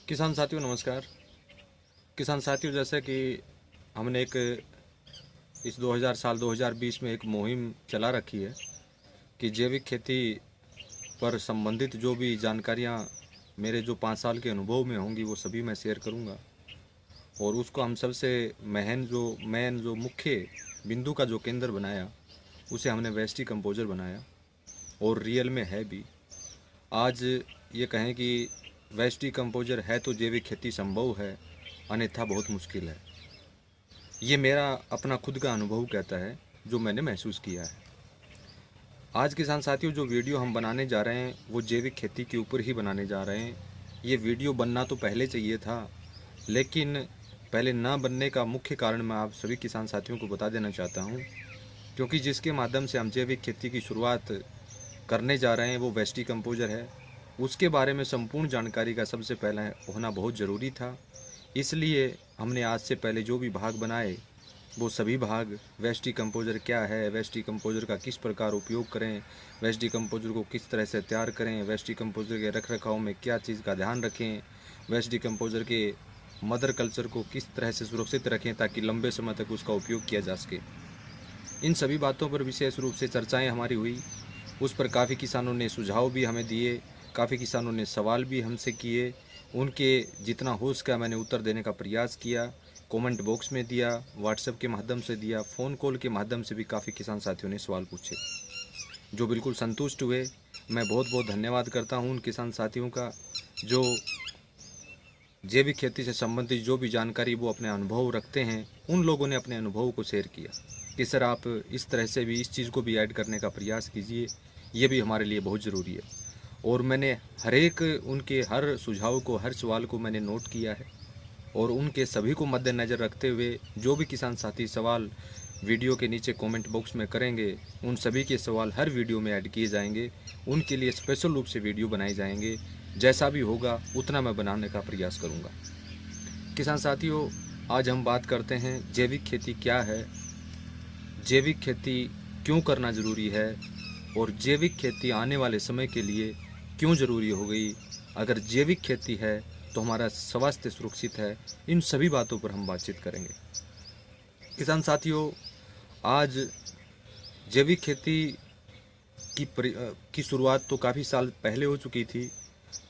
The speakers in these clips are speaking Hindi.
किसान साथियों नमस्कार। किसान साथियों, जैसे कि हमने इस 2020 में एक मुहिम चला रखी है कि जैविक खेती पर संबंधित जो भी जानकारियां मेरे जो 5 साल के अनुभव में होंगी वो सभी मैं शेयर करूंगा। और उसको हम सबसे मेन जो मुख्य बिंदु का जो केंद्र बनाया उसे हमने वेस्टी कंपोजर बनाया और रियल में है भी। आज ये कहें कि वेस्टी कंपोजर है तो जैविक खेती संभव है, अन्यथा बहुत मुश्किल है। ये मेरा अपना खुद का अनुभव कहता है, जो मैंने महसूस किया है। आज किसान साथियों, जो वीडियो हम बनाने जा रहे हैं वो जैविक खेती के ऊपर ही बनाने जा रहे हैं। ये वीडियो बनना तो पहले चाहिए था, लेकिन पहले ना बनने का मुख्य कारण मैं आप सभी किसान साथियों को बता देना चाहता हूँ, क्योंकि जिसके माध्यम से हम जैविक खेती की शुरुआत करने जा रहे हैं वो वेस्टी कंपोजर है। उसके बारे में संपूर्ण जानकारी का सबसे पहले होना बहुत ज़रूरी था। इसलिए हमने आज से पहले जो भी भाग बनाए वो सभी भाग वेस्टी कंपोजर क्या है, वेस्टी कंपोजर का किस प्रकार उपयोग करें, वेस्टी कंपोजर को किस तरह से तैयार करें, वेस्टी कंपोजर के रख रखाव में क्या चीज़ का ध्यान रखें, वेस्टी कंपोजर के मदर कल्चर को किस तरह से सुरक्षित रखें ताकि लंबे समय तक उसका उपयोग किया जा सके। इन सभी बातों पर विशेष रूप से चर्चाएँ हमारी हुई। उस पर काफ़ी किसानों ने सुझाव भी हमें दिए, काफ़ी किसानों ने सवाल भी हमसे किए। उनके जितना हो सका मैंने उत्तर देने का प्रयास किया, कमेंट बॉक्स में दिया, व्हाट्सएप के माध्यम से दिया, फ़ोन कॉल के माध्यम से भी काफ़ी किसान साथियों ने सवाल पूछे, जो बिल्कुल संतुष्ट हुए। मैं बहुत बहुत धन्यवाद करता हूं उन किसान साथियों का जो जैविक खेती से संबंधित जो भी जानकारी वो अपने अनुभव रखते हैं। उन लोगों ने अपने अनुभव को शेयर किया कि सर आप इस तरह से भी इस चीज़ को भी ऐड करने का प्रयास कीजिए, ये भी हमारे लिए बहुत ज़रूरी है। और मैंने उनके हर सुझाव को, हर सवाल को मैंने नोट किया है और उनके सभी को मद्देनज़र रखते हुए जो भी किसान साथी सवाल वीडियो के नीचे कमेंट बॉक्स में करेंगे, उन सभी के सवाल हर वीडियो में ऐड किए जाएंगे। उनके लिए स्पेशल रूप से वीडियो बनाए जाएंगे। जैसा भी होगा उतना मैं बनाने का प्रयास करूँगा। किसान साथियों, आज हम बात करते हैं जैविक खेती क्या है, जैविक खेती क्यों करना ज़रूरी है और जैविक खेती आने वाले समय के लिए क्यों ज़रूरी हो गई। अगर जैविक खेती है तो हमारा स्वास्थ्य सुरक्षित है। इन सभी बातों पर हम बातचीत करेंगे। किसान साथियों, आज जैविक खेती की शुरुआत तो काफ़ी साल पहले हो चुकी थी।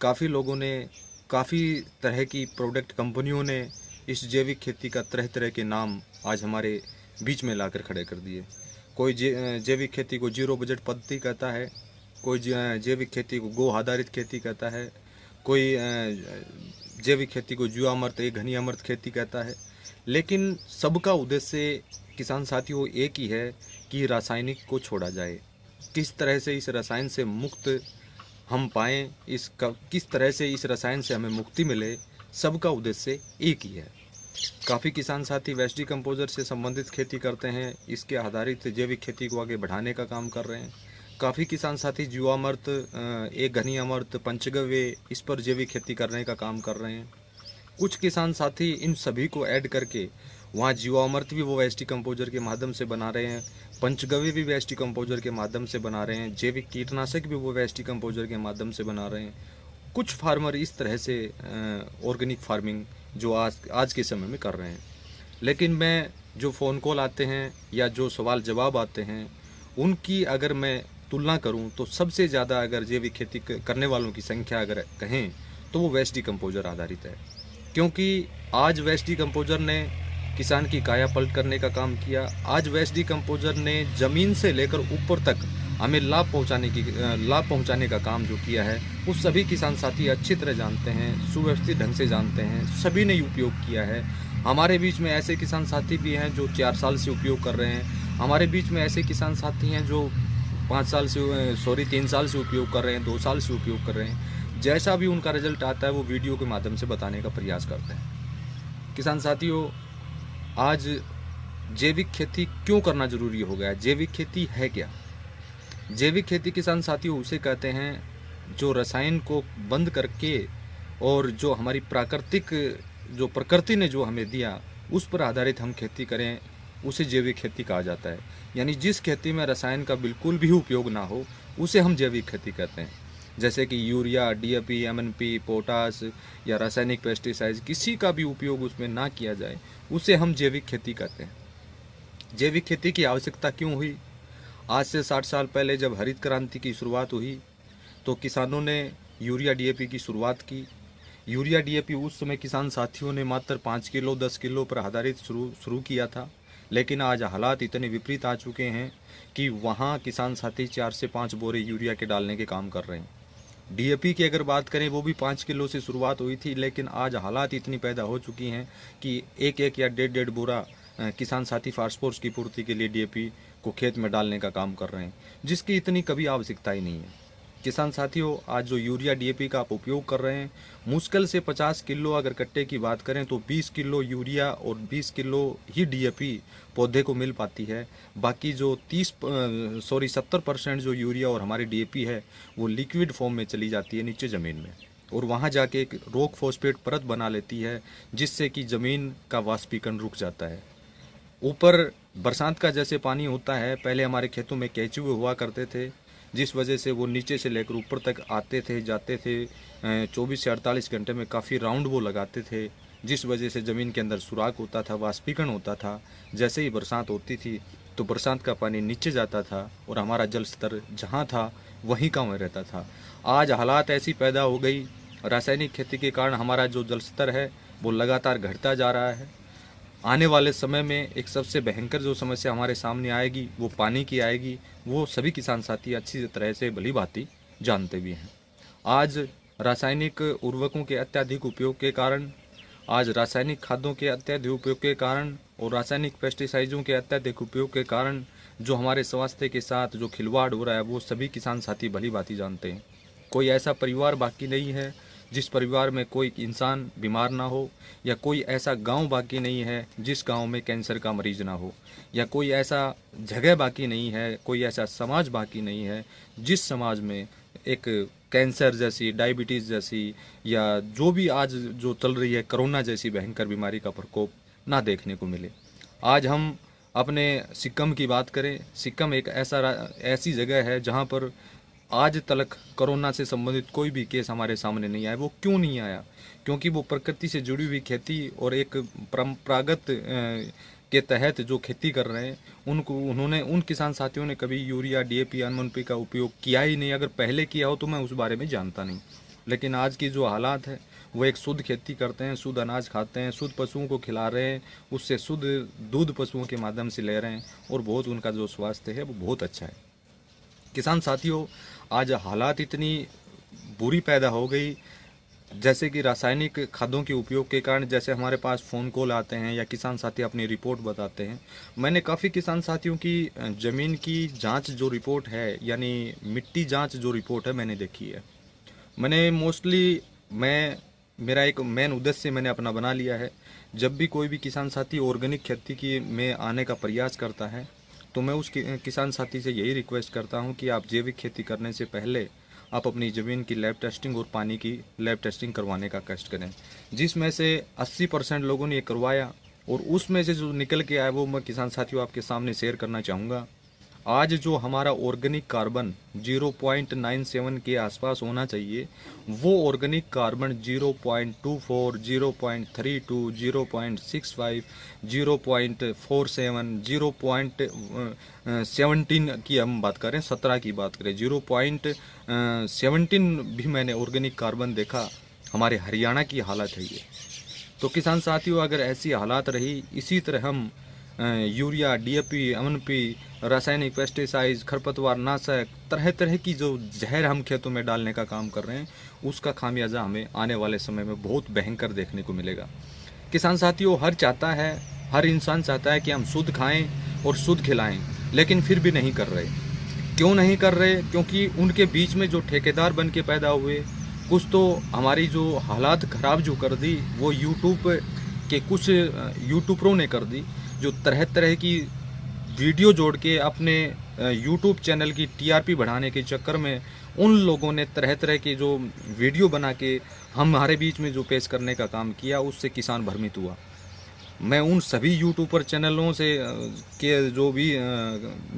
काफ़ी लोगों ने, काफ़ी तरह की प्रोडक्ट कंपनियों ने इस जैविक खेती का तरह तरह के नाम आज हमारे बीच में लाकर खड़े कर दिए। कोई जैविक खेती को जीरो बजट पद्धति कहता है, कोई जैविक खेती को गो आधारित खेती कहता है, कोई जैविक खेती को जीवामृत एक घनी अमृत खेती कहता है। लेकिन सबका उद्देश्य किसान साथियों एक ही है कि रासायनिक को छोड़ा जाए। किस तरह से इस रसायन से मुक्त हम पाएँ, किस तरह से इस रसायन से हमें मुक्ति मिले, सबका उद्देश्य एक ही है। काफ़ी किसान साथी वेस्टी कंपोजर से संबंधित खेती करते हैं, इसके आधारित जैविक खेती को आगे बढ़ाने का काम कर रहे हैं। काफ़ी किसान साथी जीवामृत, एक घनी अमृत, पंचगव्य, इस पर जैविक खेती करने का काम कर रहे हैं। कुछ किसान साथी इन सभी को ऐड करके वहाँ जीवामृत भी वो वेस्टी कंपोजर के माध्यम से बना रहे हैं, पंचगव्य भी वेस्टी कंपोजर के माध्यम से बना रहे हैं, जैविक कीटनाशक भी वो वेस्टी कंपोजर के माध्यम से बना रहे हैं। कुछ फार्मर इस तरह से ऑर्गेनिक फार्मिंग जो आज के समय में कर रहे हैं। लेकिन मैं जो फ़ोन कॉल आते हैं या जो सवाल जवाब आते हैं उनकी अगर मैं तुलना करूं तो सबसे ज़्यादा अगर जैविक खेती करने वालों की संख्या अगर कहें तो वो वेस्टी कंपोजर आधारित है। क्योंकि आज वेस्टी कंपोजर ने किसान की काया पलट करने का काम किया। आज वेस्टी कंपोजर ने ज़मीन से लेकर ऊपर तक हमें लाभ पहुंचाने का काम जो किया है वो सभी किसान साथी अच्छी तरह जानते हैं, सुव्यवस्थित ढंग से जानते हैं, सभी ने उपयोग किया है। हमारे बीच में ऐसे किसान साथी भी हैं जो 4 साल से उपयोग कर रहे हैं। हमारे बीच में ऐसे किसान साथी हैं जो 3 साल से उपयोग कर रहे हैं, 2 साल से उपयोग कर रहे हैं। जैसा भी उनका रिजल्ट आता है वो वीडियो के माध्यम से बताने का प्रयास करते हैं। किसान साथियों, आज जैविक खेती क्यों करना ज़रूरी हो गया है? जैविक खेती है क्या? जैविक खेती किसान साथियों उसे कहते हैं जो रसायन को बंद करके और जो हमारी जो प्रकृति ने जो हमें दिया उस पर आधारित हम खेती करें, उसे जैविक खेती कहा जाता है। यानी जिस खेती में रसायन का बिल्कुल भी उपयोग ना हो उसे हम जैविक खेती कहते हैं। जैसे कि यूरिया, डीएपी, एमएनपी, पोटास या रासायनिक पेस्टिसाइड, किसी का भी उपयोग उसमें ना किया जाए, उसे हम जैविक खेती कहते हैं। जैविक खेती की आवश्यकता क्यों हुई? आज से 60 साल पहले जब हरित क्रांति की शुरुआत हुई तो किसानों ने यूरिया डीएपी की शुरुआत की। यूरिया डीएपी उस समय किसान साथियों ने मात्र 5 किलो 10 किलो पर आधारित शुरू किया था, लेकिन आज हालात इतने विपरीत आ चुके हैं कि वहाँ किसान साथी 4 से 5 बोरे यूरिया के डालने के काम कर रहे हैं। डीएपी की अगर बात करें, वो भी 5 किलो से शुरुआत हुई थी, लेकिन आज हालात इतनी पैदा हो चुकी हैं कि एक एक या डेढ़ डेढ़ बोरा किसान साथी फास्फोरस की पूर्ति के लिए डीएपी को खेत में डालने का काम कर रहे हैं, जिसकी इतनी कभी आवश्यकता ही नहीं है। किसान साथियों, आज जो यूरिया डीएपी का आप उपयोग कर रहे हैं, मुश्किल से 50 किलो अगर कट्टे की बात करें तो 20 किलो यूरिया और 20 किलो ही डीएपी पौधे को मिल पाती है। बाकी जो 70% जो यूरिया और हमारी डीएपी है वो लिक्विड फॉर्म में चली जाती है नीचे ज़मीन में, और वहाँ जाके एक रॉक फॉस्फेट परत बना लेती है, जिससे कि ज़मीन का वाष्पीकरण रुक जाता है। ऊपर बरसात का जैसे पानी होता है, पहले हमारे खेतों में केंचुए हुआ करते थे, जिस वजह से वो नीचे से लेकर ऊपर तक आते थे जाते थे। 24 से 48 घंटे में काफ़ी राउंड वो लगाते थे, जिस वजह से ज़मीन के अंदर सुराख होता था, वाष्पीकरण होता था। जैसे ही बरसात होती थी तो बरसात का पानी नीचे जाता था और हमारा जल स्तर जहाँ था वहीं का वहीं रहता था। आज हालात ऐसी पैदा हो गई, रासायनिक खेती के कारण हमारा जो जल स्तर है वो लगातार घटता जा रहा है। आने वाले समय में एक सबसे भयंकर जो समस्या हमारे सामने आएगी वो पानी की आएगी, वो सभी किसान साथी अच्छी तरह से भली भांति जानते भी हैं। आज रासायनिक उर्वरकों के अत्यधिक उपयोग के कारण, आज रासायनिक खादों के अत्यधिक उपयोग के कारण और रासायनिक पेस्टिसाइडों के अत्यधिक उपयोग के कारण जो हमारे स्वास्थ्य के साथ जो खिलवाड़ हो रहा है वो सभी किसान साथी भली भांति जानते हैं। कोई ऐसा परिवार बाकी नहीं है जिस परिवार में कोई इंसान बीमार ना हो, या कोई ऐसा गांव बाकी नहीं है जिस गांव में कैंसर का मरीज ना हो, या कोई ऐसा जगह बाकी नहीं है, कोई ऐसा समाज बाकी नहीं है जिस समाज में एक कैंसर जैसी, डायबिटीज़ जैसी, या जो भी आज जो चल रही है कोरोना जैसी भयंकर बीमारी का प्रकोप ना देखने को मिले। आज हम अपने सिक्किम की बात करें, सिक्किम एक ऐसी जगह है जहाँ पर आज तक कोरोना से संबंधित कोई भी केस हमारे सामने नहीं आया। वो क्यों नहीं आया? क्योंकि वो प्रकृति से जुड़ी हुई खेती और एक परंपरागत के तहत जो खेती कर रहे हैं उन किसान साथियों ने कभी यूरिया, डीएपी, एमएनपी का उपयोग किया ही नहीं। अगर पहले किया हो तो मैं उस बारे में जानता नहीं, लेकिन आज की जो हालात है वो एक शुद्ध खेती करते हैं, शुद्ध अनाज खाते हैं, शुद्ध पशुओं को खिला रहे हैं, उससे शुद्ध दूध पशुओं के माध्यम से ले रहे हैं, और बहुत उनका जो स्वास्थ्य है वो बहुत अच्छा है। किसान साथियों, आज हालात इतनी बुरी पैदा हो गई, जैसे कि रासायनिक खादों के उपयोग के कारण, जैसे हमारे पास फ़ोन कॉल आते हैं या किसान साथी अपनी रिपोर्ट बताते हैं। मैंने काफ़ी किसान साथियों की ज़मीन की जांच जो रिपोर्ट है, यानी मिट्टी जांच जो रिपोर्ट है, मैंने देखी है। मैंने मोस्टली मेरा एक मेन उद्देश्य मैंने अपना बना लिया है। जब भी कोई भी किसान साथी ऑर्गेनिक खेती की में आने का प्रयास करता है तो मैं उस किसान साथी से यही रिक्वेस्ट करता हूं कि आप जैविक खेती करने से पहले आप अपनी ज़मीन की लैब टेस्टिंग और पानी की लैब टेस्टिंग करवाने का कष्ट करें, जिसमें से 80% लोगों ने ये करवाया, और उसमें से जो निकल के आया वो मैं किसान साथियों आपके सामने शेयर करना चाहूँगा। आज जो हमारा ऑर्गेनिक कार्बन 0.97 के आसपास होना चाहिए, वो ऑर्गेनिक कार्बन 0.24, 0.32, 0.65, 0.47, 0.17 की हम बात करें, 17 की बात करें, 0.17 भी मैंने ऑर्गेनिक कार्बन देखा। हमारे हरियाणा की हालत है ये। तो किसान साथियों, अगर ऐसी हालात रही, इसी तरह हम यूरिया, डीएपी, एमएनपी, रासायनिक पेस्टिसाइड, खरपतवार नाशक, तरह तरह की जो जहर हम खेतों में डालने का काम कर रहे हैं, उसका खामियाजा हमें आने वाले समय में बहुत भयंकर देखने को मिलेगा। किसान साथियों, हर इंसान चाहता है कि हम शुद्ध खाएं और शुद्ध खिलाएं, लेकिन फिर भी नहीं कर रहे। क्यों नहीं कर रहे? क्योंकि उनके बीच में जो ठेकेदार बन के पैदा हुए, कुछ तो हमारी जो हालात ख़राब जो कर दी वो यूट्यूब के कुछ यूट्यूबरों ने कर दी, जो तरह तरह की वीडियो जोड़ के अपने यूट्यूब चैनल की टीआरपी बढ़ाने के चक्कर में उन लोगों ने तरह तरह के जो वीडियो बना के हमारे बीच में जो पेश करने का काम किया, उससे किसान भ्रमित हुआ। मैं उन सभी यूट्यूबर चैनलों से के जो भी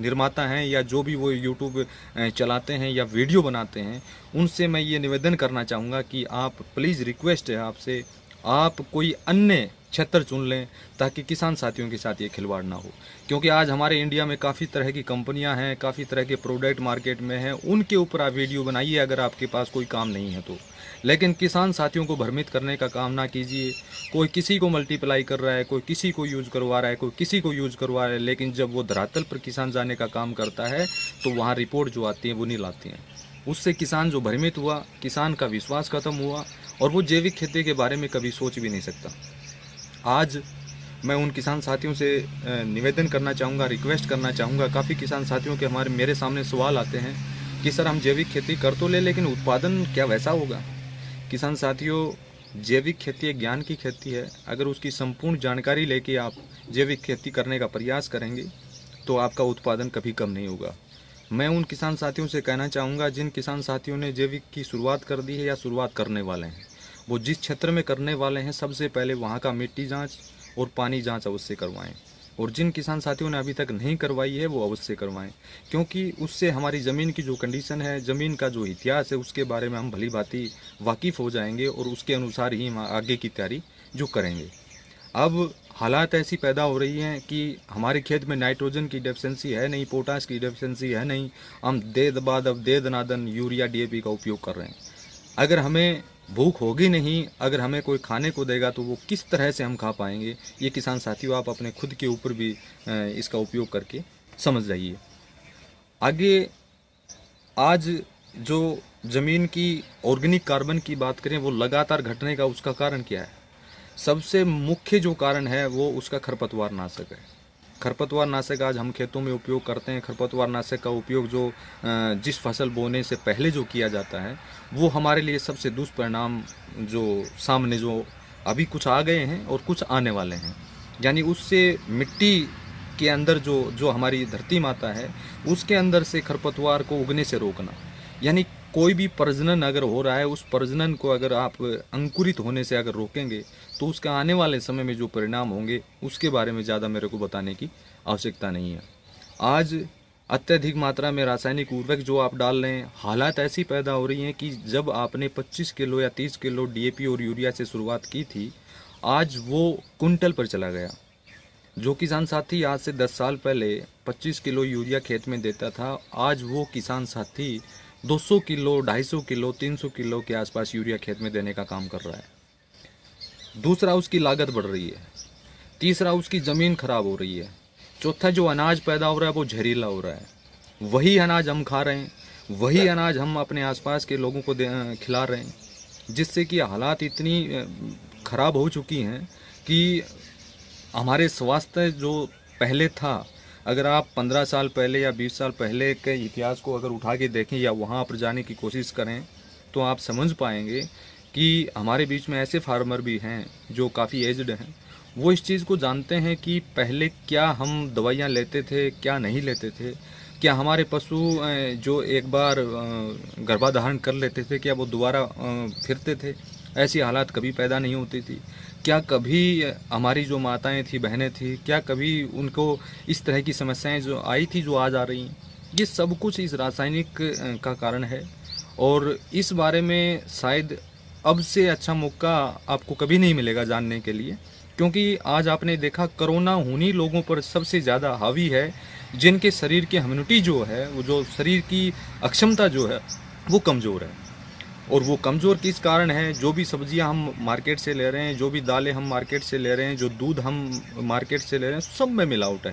निर्माता हैं या जो भी वो यूट्यूब चलाते हैं या वीडियो बनाते हैं, उनसे मैं ये निवेदन करना चाहूँगा कि आप प्लीज़, रिक्वेस्ट है आपसे, आप कोई अन्य क्षेत्र चुन लें ताकि किसान साथियों के साथ ये खिलवाड़ ना हो। क्योंकि आज हमारे इंडिया में काफ़ी तरह की कंपनियां हैं, काफ़ी तरह के प्रोडक्ट मार्केट में हैं, उनके ऊपर आप वीडियो बनाइए अगर आपके पास कोई काम नहीं है तो। लेकिन किसान साथियों को भ्रमित करने का काम ना कीजिए। कोई किसी को मल्टीप्लाई कर रहा है, कोई किसी को यूज करवा रहा है, कोई किसी को यूज करवा रहा है, लेकिन जब वो धरातल पर किसान जाने का काम करता है तो वहाँ रिपोर्ट जो आती है वो नहीं लाती हैं। उससे किसान जो भ्रमित हुआ, किसान का विश्वास खत्म हुआ और वो जैविक खेती के बारे में कभी सोच भी नहीं सकता। आज मैं उन किसान साथियों से निवेदन करना चाहूँगा, रिक्वेस्ट करना चाहूँगा। काफ़ी किसान साथियों के मेरे सामने सवाल आते हैं कि सर हम जैविक खेती कर तो ले, लेकिन उत्पादन क्या वैसा होगा। किसान साथियों, जैविक खेती एक ज्ञान की खेती है। अगर उसकी संपूर्ण जानकारी लेके आप जैविक खेती करने का प्रयास करेंगे तो आपका उत्पादन कभी कम नहीं होगा। मैं उन किसान साथियों से कहना चाहूँगा जिन किसान साथियों ने जैविक की शुरुआत कर दी है या शुरुआत करने वाले हैं, वो जिस क्षेत्र में करने वाले हैं सबसे पहले वहाँ का मिट्टी जाँच और पानी जाँच अवश्य करवाएँ। और जिन किसान साथियों ने अभी तक नहीं करवाई है वो अवश्य करवाएं, क्योंकि उससे हमारी ज़मीन की जो कंडीशन है, ज़मीन का जो इतिहास है, उसके बारे में हम भली भांति वाकिफ़ हो जाएंगे और उसके अनुसार ही हम आगे की तैयारी जो करेंगे। अब हालात ऐसी पैदा हो रही हैं कि हमारे खेत में नाइट्रोजन की डेफिशिएंसी है नहीं, पोटास की डेफिशिएंसी है नहीं, हम दे दनादन यूरिया डीएपी का उपयोग कर रहे हैं। अगर हमें भूख होगी नहीं, अगर हमें कोई खाने को देगा तो वो किस तरह से हम खा पाएंगे। ये किसान साथियों आप अपने खुद के ऊपर भी इसका उपयोग करके समझ जाइए। आगे आज जो ज़मीन की ऑर्गेनिक कार्बन की बात करें, वो लगातार घटने का उसका कारण क्या है? सबसे मुख्य जो कारण है वो उसका खरपतवार नाशक है। खरपतवार नाशक आज हम खेतों में उपयोग करते हैं। खरपतवार नाशक का उपयोग जो जिस फसल बोने से पहले जो किया जाता है, वो हमारे लिए सबसे दुष्परिणाम जो सामने जो अभी कुछ आ गए हैं और कुछ आने वाले हैं। यानी उससे मिट्टी के अंदर जो हमारी धरती माता है, उसके अंदर से खरपतवार को उगने से रोकना। यानी कोई भी प्रजनन अगर हो रहा है, उस प्रजनन को अगर आप अंकुरित होने से अगर रोकेंगे तो उसके आने वाले समय में जो परिणाम होंगे उसके बारे में ज़्यादा मेरे को बताने की आवश्यकता नहीं है। आज अत्यधिक मात्रा में रासायनिक उर्वरक जो आप डाल रहे हैं, हालात ऐसी पैदा हो रही हैं कि जब आपने 25 किलो या 30 किलो डीएपी और यूरिया से शुरुआत की थी, आज वो कुंटल पर चला गया। जो किसान साथी आज से 10 साल पहले 25 किलो यूरिया खेत में देता था, आज वो किसान साथी 200 किलो, 250 किलो, 300 किलो के आसपास यूरिया खेत में देने का काम कर रहा है। दूसरा, उसकी लागत बढ़ रही है। तीसरा, उसकी ज़मीन खराब हो रही है। चौथा, जो अनाज पैदा हो रहा है वो जहरीला हो रहा है। वही अनाज हम खा रहे हैं, वही अनाज हम अपने आसपास के लोगों को खिला रहे हैं, जिससे कि हालात इतनी खराब हो चुकी हैं कि हमारे स्वास्थ्य जो पहले था, अगर आप 15 साल पहले या 20 साल पहले के इतिहास को अगर उठा के देखें या वहाँ पर जाने की कोशिश करें तो आप समझ पाएंगे कि हमारे बीच में ऐसे फार्मर भी हैं जो काफ़ी एज्ड हैं। वो इस चीज़ को जानते हैं कि पहले क्या हम दवाइयाँ लेते थे, क्या नहीं लेते थे, क्या हमारे पशु जो एक बार गर्भाधारण कर लेते थे क्या वो दोबारा फिरते थे। ऐसी हालात कभी पैदा नहीं होती थी। क्या कभी हमारी जो माताएं थी, बहनें थी, क्या कभी उनको इस तरह की समस्याएं जो आई थी जो आज आ रही हैं? ये सब कुछ इस रासायनिक का कारण है। और इस बारे में शायद अब से अच्छा मौका आपको कभी नहीं मिलेगा जानने के लिए, क्योंकि आज आपने देखा कोरोना उन्हीं लोगों पर सबसे ज़्यादा हावी है जिनके शरीर की इम्यूनिटी जो है, वो जो शरीर की अक्षमता जो है वो कमज़ोर है। और वो कमज़ोर किस कारण है? जो भी सब्जियां हम मार्केट से ले रहे हैं, जो भी दालें हम मार्केट से ले रहे हैं, जो दूध हम मार्केट से ले रहे हैं, सब में मिलावट है।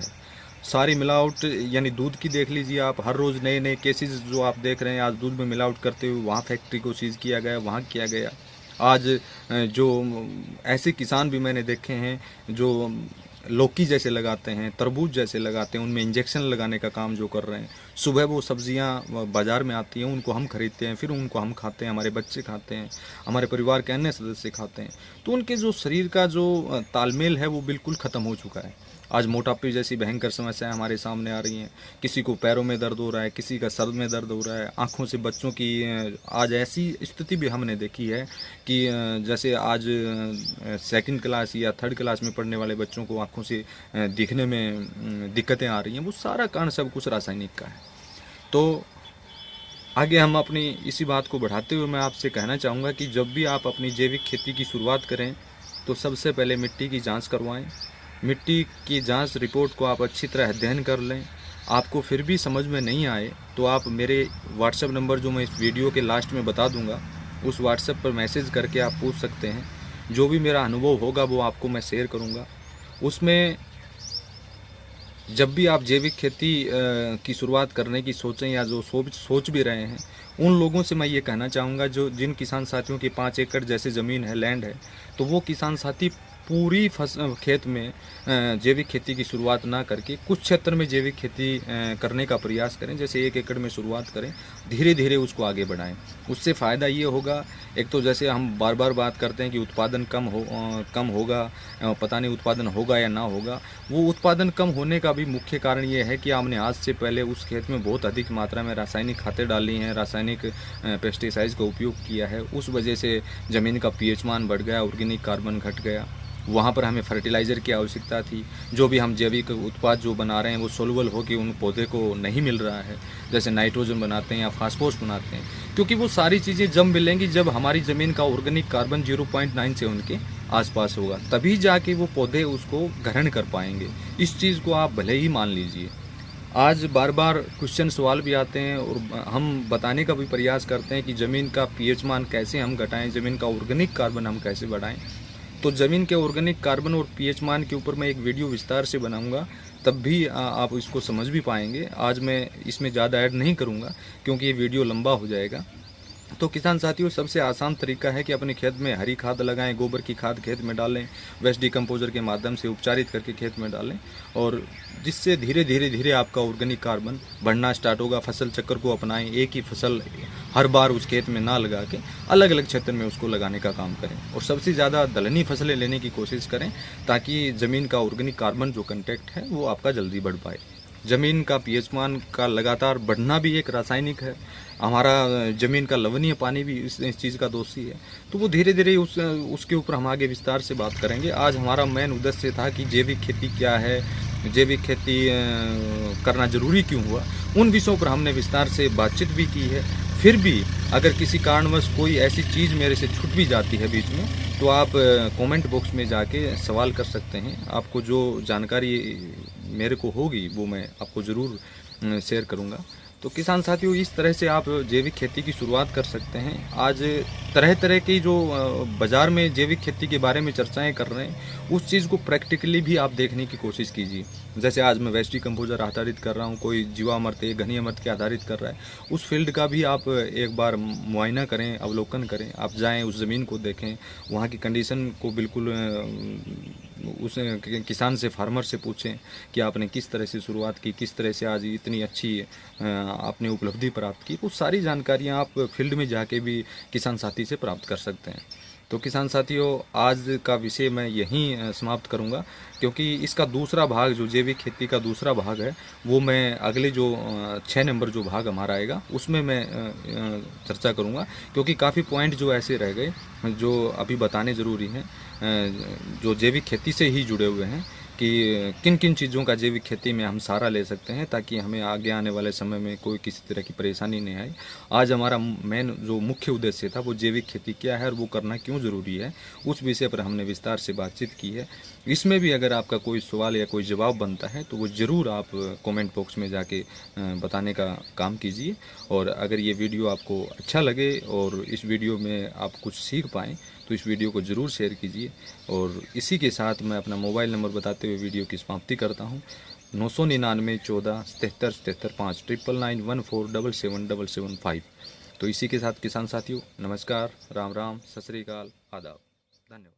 सारी मिलावट, यानी दूध की देख लीजिए आप, हर रोज़ नए नए केसेस जो आप देख रहे हैं, आज दूध में मिलावट करते हुए वहाँ फैक्ट्री को सीज़ किया गया, वहाँ किया गया। आज जो ऐसे किसान भी मैंने देखे हैं जो लौकी जैसे लगाते हैं, तरबूज जैसे लगाते हैं, उनमें इंजेक्शन लगाने का काम जो कर रहे हैं। सुबह वो सब्जियां बाज़ार में आती हैं, उनको हम खरीदते हैं, फिर उनको हम खाते हैं, हमारे बच्चे खाते हैं, हमारे परिवार के अन्य सदस्य खाते हैं। तो उनके जो शरीर का जो तालमेल है वो बिल्कुल ख़त्म हो चुका है। आज मोटापे जैसी भयंकर समस्याएं हमारे सामने आ रही हैं। किसी को पैरों में दर्द हो रहा है, किसी का सर में दर्द हो रहा है, आँखों से बच्चों की आज ऐसी स्थिति भी हमने देखी है कि जैसे आज सेकंड क्लास या थर्ड क्लास में पढ़ने वाले बच्चों को आँखों से दिखने में दिक्कतें आ रही हैं। वो सारा कारण सब कुछ रासायनिक का है। तो आगे हम अपनी इसी बात को बढ़ाते हुए मैं आपसे कहना चाहूँगा कि जब भी आप अपनी जैविक खेती की शुरुआत करें तो सबसे पहले मिट्टी की जांच करवाएं। मिट्टी की जांच रिपोर्ट को आप अच्छी तरह अध्ययन कर लें। आपको फिर भी समझ में नहीं आए तो आप मेरे व्हाट्सएप नंबर जो मैं इस वीडियो के लास्ट में बता दूंगा, उस व्हाट्सएप पर मैसेज करके आप पूछ सकते हैं। जो भी मेरा अनुभव होगा वो आपको मैं शेयर करूँगा। उसमें जब भी आप जैविक खेती की शुरुआत करने की सोचें या जो सोच भी रहे हैं, उन लोगों से मैं ये कहना चाहूँगा जो जिन किसान साथियों की 5 एकड़ जैसे ज़मीन है, लैंड है, तो वो किसान साथी पूरी खेत में जैविक खेती की शुरुआत ना करके कुछ क्षेत्र में जैविक खेती करने का प्रयास करें। जैसे 1 एकड़ में शुरुआत करें, धीरे धीरे उसको आगे बढ़ाएं। उससे फ़ायदा ये होगा, एक तो जैसे हम बार बार बात करते हैं कि उत्पादन कम होगा, पता नहीं उत्पादन होगा या ना होगा। वो उत्पादन कम होने का भी मुख्य कारण ये है कि आपने आज से पहले उस खेत में बहुत अधिक मात्रा में रासायनिक खादें डाली हैं, रासायनिक पेस्टिसाइड्स का उपयोग किया है। उस वजह से ज़मीन का पीएच मान बढ़ गया, ऑर्गेनिक कार्बन घट गया। वहाँ पर हमें फर्टिलाइज़र की आवश्यकता थी। जो भी हम जैविक उत्पाद जो बना रहे हैं वो सोलुबल हो के उन पौधे को नहीं मिल रहा है। जैसे नाइट्रोजन बनाते हैं या फास्फोरस बनाते हैं, क्योंकि वो सारी चीज़ें जब मिलेंगी जब हमारी ज़मीन का ऑर्गेनिक कार्बन 0.97 के आसपास होगा, तभी जाके वो पौधे उसको ग्रहण कर पाएंगे। इस चीज़ को आप भले ही मान लीजिए। आज बार बार क्वेश्चन सवाल भी आते हैं और हम बताने का भी प्रयास करते हैं कि ज़मीन का पीएच मान कैसे हम घटाएं, ज़मीन का ऑर्गेनिक कार्बन हम कैसे बढ़ाएं। तो ज़मीन के ऑर्गेनिक कार्बन और पीएच मान के ऊपर मैं एक वीडियो विस्तार से बनाऊंगा, तब भी आप इसको समझ भी पाएंगे। आज मैं इसमें ज़्यादा ऐड नहीं करूंगा क्योंकि ये वीडियो लंबा हो जाएगा। तो किसान साथियों, सबसे आसान तरीका है कि अपने खेत में हरी खाद लगाएं, गोबर की खाद खेत में डालें, वेस्ट डिकम्पोजर के माध्यम से उपचारित करके खेत में डालें, और जिससे धीरे धीरे आपका ऑर्गेनिक कार्बन बढ़ना स्टार्ट होगा। फसल चक्र को अपनाएं, एक ही फसल हर बार उस खेत में ना लगा के अलग अलग क्षेत्र में उसको लगाने का काम करें, और सबसे ज़्यादा दलहनी फसलें लेने की कोशिश करें ताकि ज़मीन का ऑर्गेनिक कार्बन जो कंटेंट है वो आपका जल्दी बढ़ पाए। ज़मीन का पीएच मान का लगातार बढ़ना भी एक रासायनिक है। हमारा ज़मीन का लवणीय पानी भी इस चीज़ का दोषी है। तो वो धीरे धीरे उसके ऊपर हम आगे विस्तार से बात करेंगे। आज हमारा मेन उद्देश्य था कि जैविक खेती क्या है, जैविक खेती करना ज़रूरी क्यों हुआ, उन विषयों पर हमने विस्तार से बातचीत भी की है। फिर भी अगर किसी कारणवश कोई ऐसी चीज़ मेरे से छूट भी जाती है बीच में, तो आप कमेंट बॉक्स में जाके सवाल कर सकते हैं। आपको जो जानकारी मेरे को होगी वो मैं आपको ज़रूर शेयर करूँगा। तो किसान साथियों, इस तरह से आप जैविक खेती की शुरुआत कर सकते हैं। आज तरह तरह की जो बाज़ार में जैविक खेती के बारे में चर्चाएं कर रहे हैं, उस चीज़ को प्रैक्टिकली भी आप देखने की कोशिश कीजिए। जैसे आज मैं वेस्ट डिकम्पोजर आधारित कर रहा हूँ, कोई जीवामृत घनी अमृत के आधारित कर रहा है, उस फील्ड का भी आप एक बार मुआयना करें, अवलोकन करें। आप जाएँ, उस ज़मीन को देखें, वहाँ की कंडीशन को बिल्कुल उस किसान से, फार्मर से पूछें कि आपने किस तरह से शुरुआत की, किस तरह से आज इतनी अच्छी आपने उपलब्धि प्राप्त की। वो सारी जानकारियाँ आप फील्ड में जाके भी किसान साथी से प्राप्त कर सकते हैं। तो किसान साथियों, आज का विषय मैं यहीं समाप्त करूंगा, क्योंकि इसका दूसरा भाग, जो जैविक खेती का दूसरा भाग है, वो मैं अगले जो 6 नंबर जो भाग हमारा आएगा उसमें मैं चर्चा करूंगा, क्योंकि काफ़ी पॉइंट जो ऐसे रह गए जो अभी बताने ज़रूरी हैं, जो जैविक खेती से ही जुड़े हुए हैं कि किन किन चीज़ों का जैविक खेती में हम सहारा ले सकते हैं ताकि हमें आगे आने वाले समय में कोई किसी तरह की परेशानी नहीं आए। आज हमारा मेन जो मुख्य उद्देश्य था वो जैविक खेती क्या है और वो करना क्यों ज़रूरी है, उस विषय पर हमने विस्तार से बातचीत की है। इसमें भी अगर आपका कोई सवाल या कोई जवाब बनता है तो वो ज़रूर आप कमेंट बॉक्स में जाके बताने का काम कीजिए। और अगर ये वीडियो आपको अच्छा लगे और इस वीडियो में आप कुछ सीख पाएँ तो इस वीडियो को ज़रूर शेयर कीजिए। और इसी के साथ मैं अपना मोबाइल नंबर बताते हुए वीडियो की समाप्ति करता हूँ। 999 14 77 77 5 999 14 77 775। तो इसी के साथ किसान साथियों, नमस्कार, राम राम, सत श्री अकाल, आदाब, धन्यवाद।